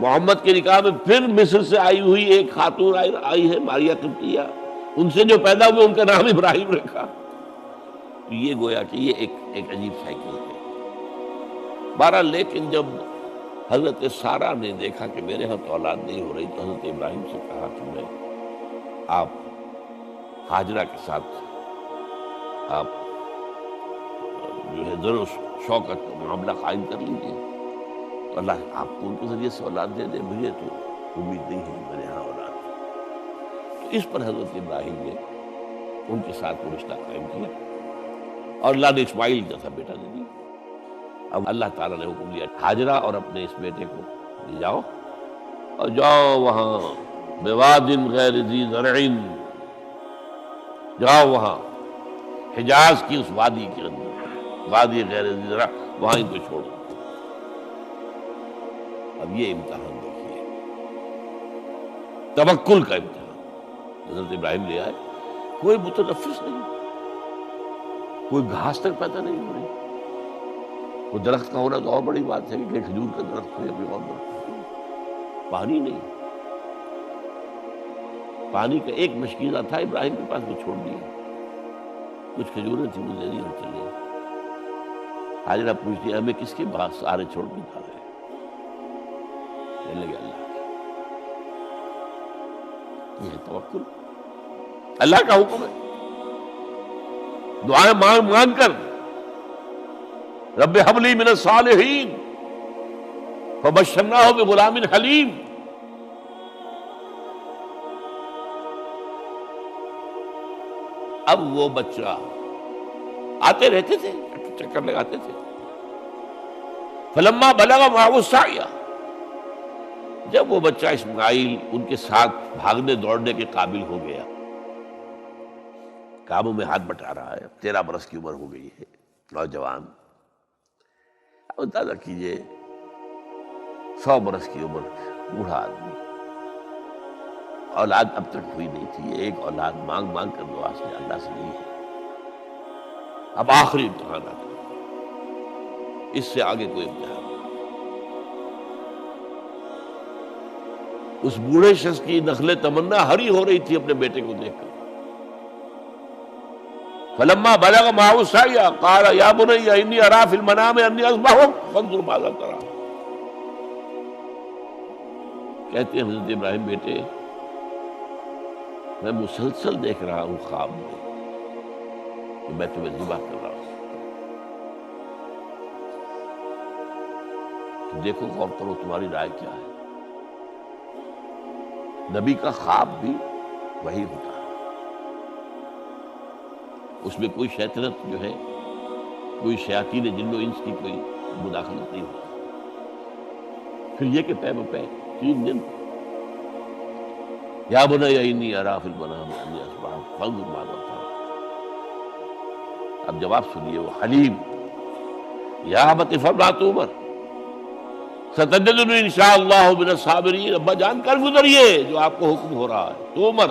محمد کے نکاح میں پھر مصر سے آئی ہوئی ایک خاتون آئی ہے ماریہ قبطیہ، ان سے جو پیدا ہوئے ان کا نام ابراہیم رکھا. یہ گویا کہ یہ ایک عجیب سائیکل ہے. بہرحال لیکن جب حضرت سارہ نے دیکھا کہ میرے ہاں تو اولاد نہیں ہو رہی، تو حضرت ابراہیم سے کہا کہ میں آپ ہاجرہ کے ساتھ آپ جو ہے ضرور شوقت معاملہ قائم کر لیجیے، تو اللہ آپ کو ان کے ذریعے سے اولاد دے دے. مجھے تو امید نہیں ہے میرے یہاں اولاد. تو اس پر حضرت ابراہیم نے ان کے ساتھ وہ رشتہ قائم کیا اور اللہ نے اسماعیل جیسا بیٹا دے دیا. اب اللہ تعالیٰ نے حکم دیا ہاجرہ اور اپنے اس بیٹے کو لے جاؤ اور جاؤ وہاں بواد غیر ذی زرع، جاؤ وہاں حجاز کی اس وادی کے اندر، وادی غیر ذی زرع، وہاں ان کو چھوڑو. اب یہ امتحان دیکھیے، توکل کا امتحان. حضرت ابراہیم لے آئے، کوئی متنفس نہیں، کوئی گھاس تک پیدا نہیں ہو رہی. وہ درخت کا ہونا تو اور بڑی بات ہے کہ کھجور کا درخت ہو یا کوئی اور درخت ہو. پانی نہیں، پانی کا ایک مشکیزہ تھا ابراہیم کے پاس، وہ چھوڑ دیا. کچھ کھجوریں تھیں وہ دے دی اور چلے. حاجرہ پوچھتی ہمیں کس کے پاس سارے چھوڑ کے جا رہے ہیں؟ کہنے لگے اللہ کی. یہ ہے توکل، اللہ کا حکم ہے. دعائیں مانگ مانگ کر رب ہب لی من الصالحین فبشرناہ بغلام حلیم. اب وہ بچہ آتے رہتے تھے، چکر لگاتے تھے. فلما بلغ معہ السعی، جب وہ بچہ اسماعیل ان کے ساتھ بھاگنے دوڑنے کے قابل ہو گیا، کاموں میں ہاتھ بٹا رہا ہے، 13 برس کی عمر ہو گئی ہے، نوجوان. اندازہ کیجئے 100 برس کی عمر، بوڑھا آدمی، اولاد اب تک ہوئی نہیں تھی. ایک اولاد مانگ مانگ کر دعا سے اللہ سے نہیں ہے. اب آخری امتحان آتا ہے، اس سے آگے کوئی امتحان نہیں. اس بوڑھے شخص کی نخل تمنا ہری ہو رہی تھی اپنے بیٹے کو دیکھ کر. فلما بلغ معه السعي قال يا بني اني ارى في المنام اني اذبحك فانظر ماذا ترى. کہتے ہیں حضرت ابراہیم بیٹے میں مسلسل دیکھ رہا ہوں خواب میں کہ میں تمہیں ذبح کر رہا ہوں. تو دیکھو غور کرو تمہاری رائے کیا ہے. نبی کا خواب بھی وہی ہوتا ہے، اس میں کوئی شیطنت جو ہے، کوئی شیاطین جن و انس کی کوئی مداخلت نہیں ہوتی. پھر یہ کہ پے بپے 3 دن یا بنی انی اری فی المنام انی اذبحک فانظر ماذا تری. اب جواب سنیے، وہ حلیم. یا ابت افعل ما تؤمر ستجدنی انشاءاللہ من الصابرین. ابا جان کر گزریے جو آپ کو حکم ہو رہا ہے. تو عمر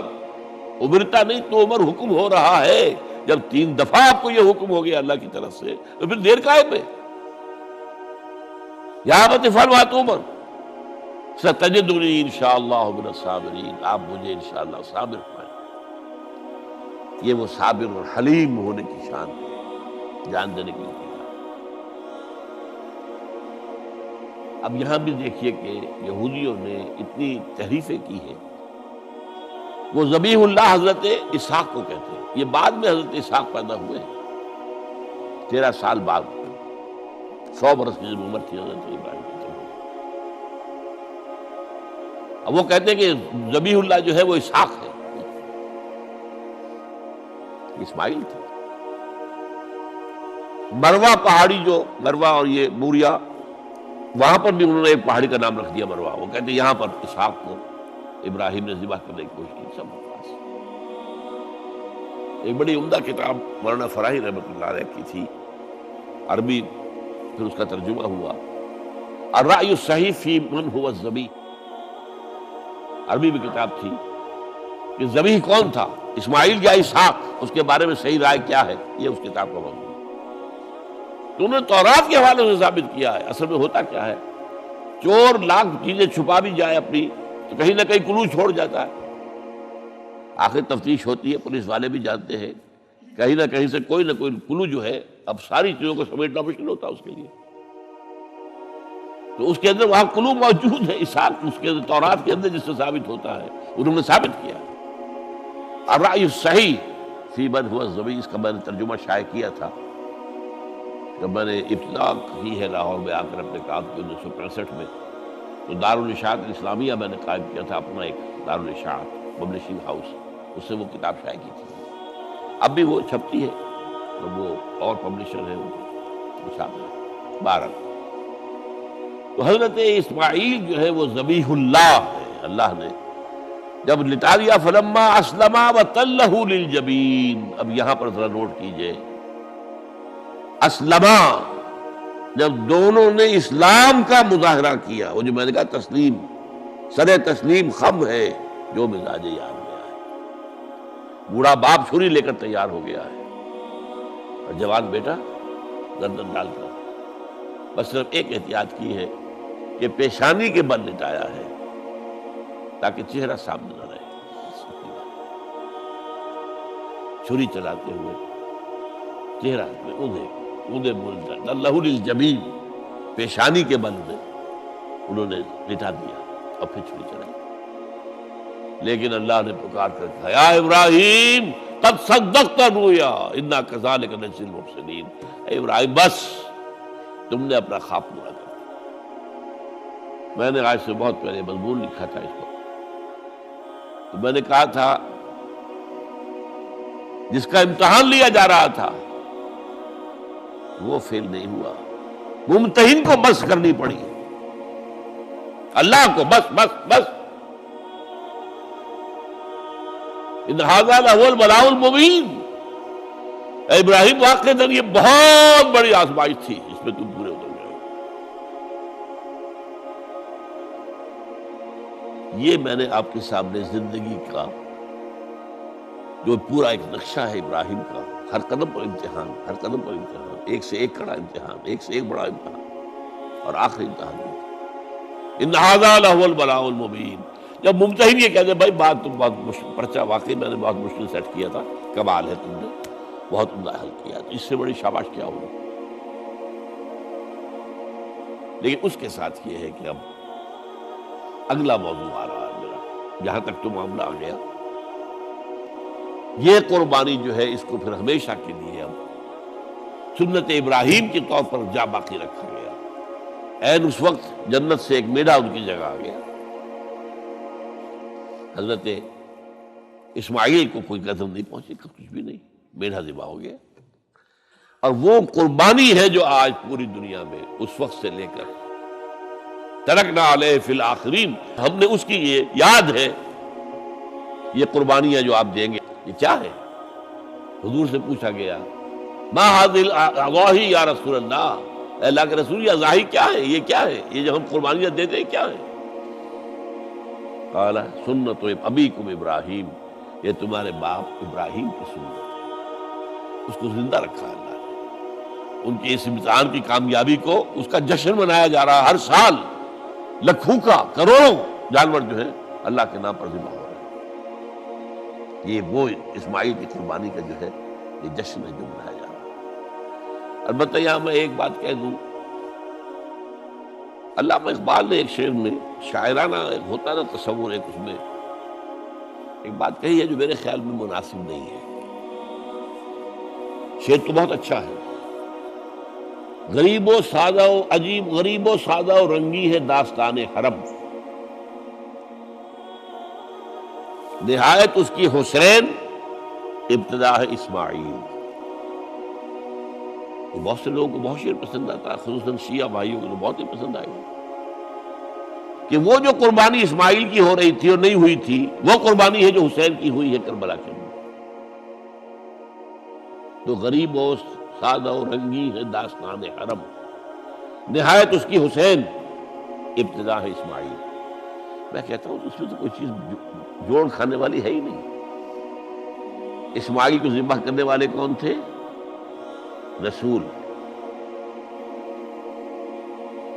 ابرتا نہیں، تو عمر حکم ہو رہا ہے. جب 3 دفعہ آپ کو یہ حکم ہو گیا اللہ کی طرف سے تو پھر دیر کائے پہ. یا ابت افعل ما تؤمر ستجدنی انشاءاللہ من الصابرین. آپ مجھے انشاءاللہ صابر پائیں. یہ وہ صابر اور حلیم ہونے کی شان ہے، جان دینے کی لیے. اب یہاں بھی دیکھیے کہ یہودیوں نے اتنی تحریفیں کی ہیں. وہ ذبیح اللہ حضرت اسحاق کو کہتے ہیں. یہ بعد میں حضرت اسحاق پیدا ہوئے 13 سال بعد، 100 برس کی جب عمر تھی حضرت ابراہیم کی. اب وہ کہتے ہیں کہ ذبیح اللہ جو ہے وہ اسحاق ہے. اسماعیل تھے۔ مروا پہاڑی، جو مروا اور یہ موریا، وہاں پر بھی انہوں نے ایک پہاڑی کا نام رکھ دیا مروا۔ وہ کہتے ہیں یہاں پر اسحاق کو ابراہیم نے ذبح کرنے کی کوشش کی۔ سب پاس ایک بڑی عمدہ کتاب مولانا فراہی رحمۃ اللہ علیہ کی تھی، عربی، پھر اس کا ترجمہ ہوا، الرأی الصحیح فی من هو الذبیح۔ عربی میں کتاب تھی کہ ذبیح کون تھا، اسماعیل یا اسحاق، اس کے بارے میں صحیح رائے کیا ہے، یہ اس کتاب کا موضوع ہے۔ تو انہوں نے تورات کے حوالے سے ثابت کیا ہے۔ اصل میں ہوتا کیا ہے، چور لاکھ چیزیں چھپا بھی جائے اپنی، تو کہیں نہ کہیں کلو چھوڑ جاتا ہے۔ آخر تفتیش ہوتی ہے، پولیس والے بھی جانتے ہیں کہیں نہ کہیں سے کوئی نہ کوئی کلو جو ہے، اب ساری چیزوں کو سمیٹنا مشکل ہوتا ہے اس کے لیے، تو اس کے اندر وہاں کلو موجود ہے، اسحاق اس کے اندر تورات کے اندر جس سے ثابت ہوتا ہے، انہوں نے ثابت کیا۔ الرأی الصحیح فی من هو الذبیح، اس کا میں نے ترجمہ شائع کیا تھا جب میں نے ابتدا کی ہے لاہور میں آ کر اپنے کام کی 1965 میں، تو دارالاشاعت الاسلامیہ میں نے قائم کیا تھا اپنا ایک دارالاشاعت پبلشنگ ہاؤس، اس سے وہ کتاب شائع کی تھی۔ اب بھی وہ چھپتی ہے، تو وہ اور پبلشر ہے وہ چھاپتے ہیں 12۔ تو حضرت اسماعیل جو ہے وہ ذبیح اللہ ہے، اللہ نے جب لٹا دیا، فلما اسلما وتلہ للجبین۔ اب یہاں پر ذرا نوٹ کیجئے، اسلما، جب دونوں نے اسلام کا مظاہرہ کیا، وہ جو میں نے کہا تسلیم، سر تسلیم خم ہے جو مزاج یار میں آئے۔ بوڑھا باپ چھری لے کر تیار ہو گیا ہے، اور جوان بیٹا گردن ڈال کر بس صرف ایک احتیاط کی ہے کہ پیشانی کے بل لٹایا ہے تاکہ چہرہ سامنے نہ رہے۔ چھری چلاتے ہوئے چہرہ میں اودے بولتا اللہ للجبین، پیشانی کے بل میں انہوں نے لٹا دیا اور پھر چھری چلائی۔ لیکن اللہ نے پکار کر کہا، یا ابراہیم قد صدقت الرؤیا انا کذالک نجزی المحسنین۔ اے ابراہیم بس تم نے اپنا خواب پورا کر دیا۔ میں نے آج سے بہت پہلے مضمون لکھا تھا اس کو، تو میں نے کہا تھا جس کا امتحان لیا جا رہا تھا وہ فیل نہیں ہوا، ممتحن کو بس کرنی پڑی، اللہ کو بس بس بس۔ ان ھذا لھو البلاء المبین۔ اے ابراہیم واقعتاً یہ بہت بڑی آزمائش تھی، اس میں تم پورے اتر گئے۔ یہ میں نے آپ کے سامنے زندگی کا جو پورا ایک نقشہ ہے ابراہیم کا، ہر قدم پر امتحان، ہر قدم پر امتحان، ایک سے ایک کڑا امتحان، ایک سے ایک بڑا امتحان، اور آخری امتحان ہے ان ھذا لھو البلاء المبین۔ جب ممتحن یہ کہتے ہیں بھائی بات تم بہت مشکل، پرچہ واقعی میں نے بہت مشکل سیٹ کیا تھا، کمال ہے تم نے بہت عمدہ حل کیا، تو اس سے بڑی شاباش کیا ہوگی۔ لیکن اس کے ساتھ یہ ہے کہ اب اگلا موضوع آ رہا ہے میرا، جہاں تک تو معاملہ آ گیا، یہ قربانی جو ہے اس کو پھر ہمیشہ کے لیے اب سنت ابراہیم کے طور پر جا باقی رکھا گیا۔ عین اس وقت جنت سے ایک میڈا ان کی جگہ آ گیا۔ حضرت اسماعیل کو کوئی قدر نہیں پہنچی، کچھ بھی نہیں، میڈا ذبح ہو گیا۔ اور وہ قربانی ہے جو آج پوری دنیا میں اس وقت سے لے کر ترکنا علیہ فی الآخرین، ہم نے اس کی یہ یاد ہے، یہ قربانیاں جو آپ دیں گے یہ کیا ہے؟ حضور سے پوچھا گیا ما ھذی الاضاحی یا رسول اللہ، اے اللہ کے رسول یہ اضاحی کیا ہے، یہ کیا ہے، یہ جو ہم قربانیاں دیتے ہیں کیا ہے؟ قال سنت ابیکم ابراہیم، یہ تمہارے باپ ابراہیم کی سنت ہے، اس کو زندہ رکھا اللہ نے۔ ان کے اس امتحان کی کامیابی کو، اس کا جشن منایا جا رہا ہے ہر سال، لاکھوں کا کروڑوں جانور جو ہے اللہ کے نام پر ذبح ہو رہے ہیں۔ یہ وہ اسماعیل کی قربانی کا جو ہے یہ جشن ہے جو منایا جا رہا ہے۔ البتہ یہاں میں ایک بات کہہ دوں، علامہ اقبال نے ایک شعر میں شاعرانہ ہوتا نا تصور، ایک اس میں ایک بات کہی ہے جو میرے خیال میں مناسب نہیں ہے۔ شعر تو بہت اچھا ہے، غریب و سادہ و عجیب، غریب و سادہ و رنگی ہے داستان حرم، نہایت اس کی حسین ابتدا ہے اسماعیل. بہت سے لوگوں کو بہت شعر پسند آتا ہے، خصوصاً شیعہ بھائیوں کو تو بہت ہی پسند آئے گا کہ وہ جو قربانی اسماعیل کی ہو رہی تھی اور نہیں ہوئی تھی، وہ قربانی ہے جو حسین کی ہوئی ہے کربلا کے اندر. تو غریب و سادہ و رنگی ہے داستان حرم، نہایت اس کی حسین، ابتدا ہے اسماعیل. میں کہتا ہوں اس میں تو کوئی چیز جوڑ کھانے والی ہے ہی نہیں. اسماعیل کو ذبح کرنے والے کون تھے؟ رسول،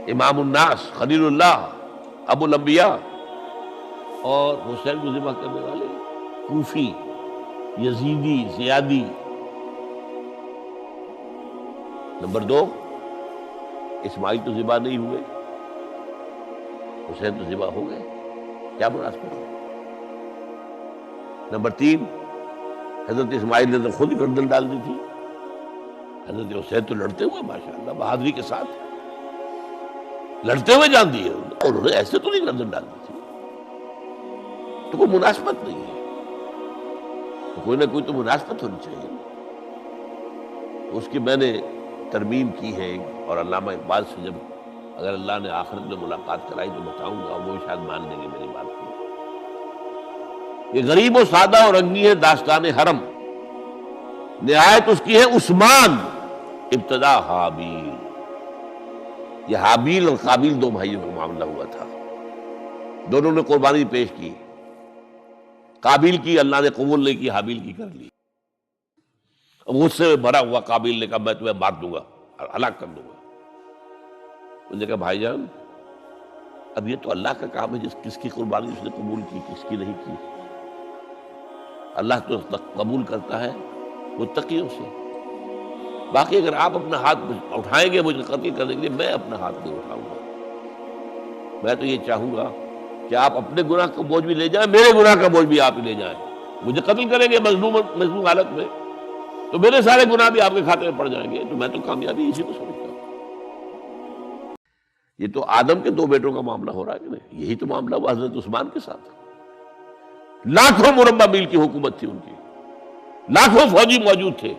امام الناس، خلیل اللہ، ابو الانبیاء. اور حسین کو ذبح کرنے والے کوفی، یزیدی، زیادی. نمبر 2، اسماعیل تو ذبح نہیں ہوئے، حسین تو ذبح ہو گئے. کیا مناسبت ہے؟ نمبر 3، حضرت اسماعیل نے تو خود ہی گردن ڈال دی تھی. حضرت حسین تو لڑتے ہوئے ماشاءاللہ بہادری کے ساتھ لڑتے ہوئے جان دیے، اور انہوں نے ایسے تو نہیں گردن ڈال دی تھی. تو کوئی مناسبت نہیں ہے، تو کوئی نہ کوئی تو مناسبت ہونی چاہیے. اس کی میں نے ترمیم کی ہے، اور علامہ اقبال سے جب اگر اللہ نے آخرت میں ملاقات کرائی تو بتاؤں گا، وہ شاید مان لیں گے میری بات کو. یہ غریب و سادہ اور رنگی ہے داستان حرم، نہایت اس کی ہے عثمان، ابتدا حابیل. یہ حابیل اور قابیل دو بھائیوں کا معاملہ ہوا تھا، دونوں نے قربانی پیش کی. قابیل کی اللہ نے قبول نہیں کی، حابیل کی کر لی. اب غصے میں بھرا ہوا قابیل نے کہا میں تمہیں مار دوں گا، ہلاک کر دوں گا. انہوں نے کہا بھائی جان اب یہ تو اللہ کا کام ہے، کس کی قربانی اس نے قبول کی، کس کی نہیں کی. اللہ تو قبول کرتا ہے متقیوں سے. باقی اگر آپ اپنا ہاتھ اٹھائیں گے مجھے قتل کرنے کے لیے، میں اپنا ہاتھ نہیں اٹھاؤں گا. میں تو یہ چاہوں گا کہ آپ اپنے گناہ کا بوجھ بھی لے جائیں، میرے گناہ کا بوجھ بھی آپ ہی لے جائیں. مجھے قتل کریں گے مظلوم حالت میں تو میرے سارے گناہ بھی آپ کے کھاتے میں پڑ جائیں گے. تو میں تو کامیابی اسی کو سمجھتا ہوں. یہ تو آدم کے 2 بیٹوں کا معاملہ ہو رہا ہے کہ نہیں، یہی تو معاملہ ہوا حضرت عثمان کے ساتھ. لاکھوں مربع میل کی حکومت تھی ان کی، لاکھوں فوجی موجود تھے.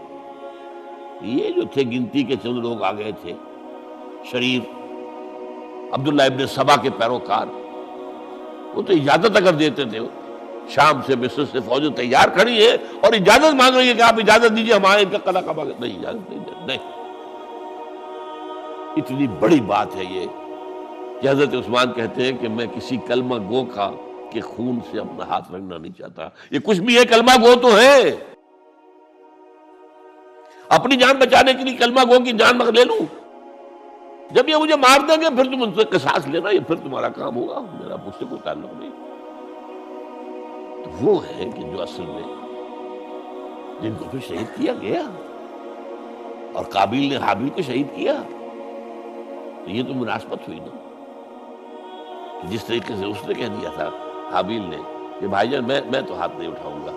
یہ جو تھے گنتی کے چند لوگ آ گئے تھے، شریف عبداللہ ابن سبا کے پیروکار. وہ تو اجازت اگر دیتے تھے، شام سے مصر سے فوج تیار کھڑی ہے اور اجازت مانگ رہی ہے کہ آپ اجازت دیجیے ہم آئیں، ان کا قلعہ کعبہ نہیں، اجازت نہیں. اتنی بڑی بات ہے یہ کہ حضرت عثمان کہتے ہیں کہ میں کسی کلمہ گو کا کے خون سے اپنا ہاتھ رنگنا نہیں چاہتا. یہ کچھ بھی ہے، کلمہ گو تو ہے. اپنی جان بچانے کے لیے کلمہ گو کی جان لے لوں. جب یہ مجھے مار دیں گے پھر تم ان سے قصاص لینا، یہ پھر تمہارا کام ہوگا، میرا مجھ سے کوئی تعلق نہیں. تو وہ ہے کہ جو اصل میں جن کو پھر شہید کیا گیا، اور قابیل نے حابیل کو شہید کیا. تو یہ تو مناسبت ہوئی نا. جس طریقے سے اس نے کہہ دیا تھا حابیل نے کہ بھائی جان میں تو ہاتھ نہیں اٹھاؤں گا،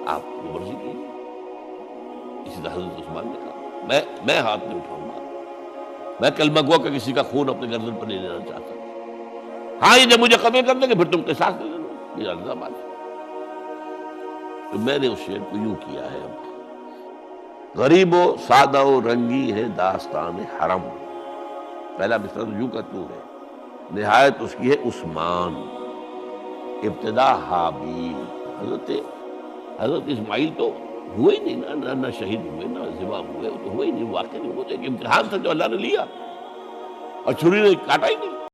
آپ کو مرضی کی. اسی طرح حضرت عثمان نے کہا میں ہاتھ نہیں اٹھاؤں گا، میں کلمہ گو کا کسی کا خون اپنے گردن پر نہیں لینا چاہتا. ہاں یہ جب مجھے قتل کر دیں گے پھر تم قصاص لے لینا، یہ الزام آتا. تو میں نے اس شعر کو یوں کیا ہے. اب غریب و سادہ و رنگی ہے داستان حرم، پہلا مصرع یوں کا تو ہے، نہایت اس کی ہے عثمان، ابتدا حابیل. حضرت اسماعیل تو ہوئے ہی نہیں نہ شہید ہوئے نہ ذبح ہوئے، تو ہوئے ہی نہیں، واقع نہیں. وہ تو ایک امتحان تھا جو اللہ نے لیا، اور چھری نے کاٹا ہی نہیں.